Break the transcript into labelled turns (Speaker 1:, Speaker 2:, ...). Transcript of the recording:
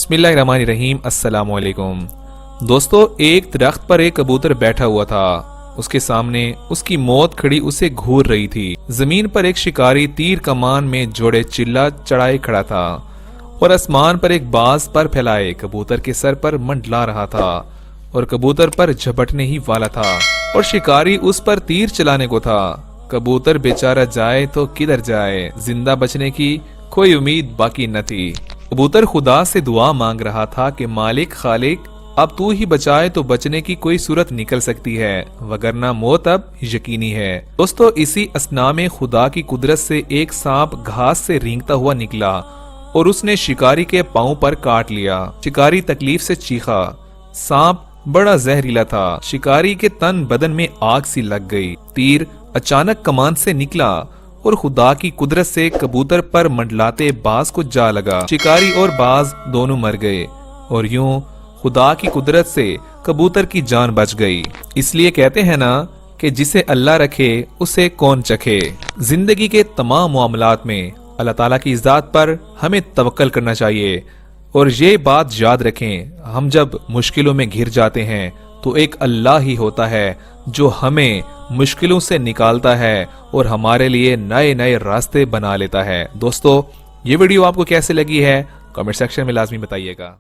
Speaker 1: बिस्मिल्लाहिर्रहमानिर्रहीम। अस्सलाम वालेकुम दोस्तों, एक दरख्त पर एक कबूतर बैठा हुआ था। उसके सामने उसकी मौत खड़ी उसे घूर रही थी। जमीन पर एक शिकारी तीर कमान में जोड़े चिल्ला चढ़ाए खड़ा था और आसमान पर एक बाज पर फैलाए कबूतर के सर पर मंडला रहा था और कबूतर पर झपटने ही वाला था और शिकारी उस पर तीर चलाने को था। कबूतर बेचारा जाए तो किधर जाए, जिंदा बचने की कोई उम्मीद बाकी न थी। कबूतर खुदा से दुआ मांग रहा था कि मालिक खालिक, अब तू ही बचाए तो बचने की कोई सूरत निकल सकती है, वगरना मौत अब यकीनी है। दोस्तों, इसी असना में खुदा की कुदरत से एक सांप घास से रेंगता हुआ निकला और उसने शिकारी के पांव पर काट लिया। शिकारी तकलीफ से चीखा। सांप बड़ा जहरीला था। शिकारी के तन बदन में आग सी लग गई। तीर अचानक कमान से निकला और खुदा की कुदरत से कबूतर पर मंडलाते बाज को जा लगा। शिकारी और बाज दोनों मर गए और यूं खुदा की कुदरत से कबूतर की जान बच गई। इसलिए कहते हैं ना कि जिसे अल्लाह रखे उसे कौन चखे। जिंदगी के तमाम मामलात में अल्लाह ताला की ज़ात पर हमें तवक्कल करना चाहिए और ये बात याद रखें, हम जब मुश्किलों में घिर जाते हैं तो एक अल्लाह ही होता है जो हमें मुश्किलों से निकालता है और हमारे लिए नए नए रास्ते बना लेता है। दोस्तों, ये वीडियो आपको कैसे लगी है कमेंट सेक्शन में लाजमी बताइएगा।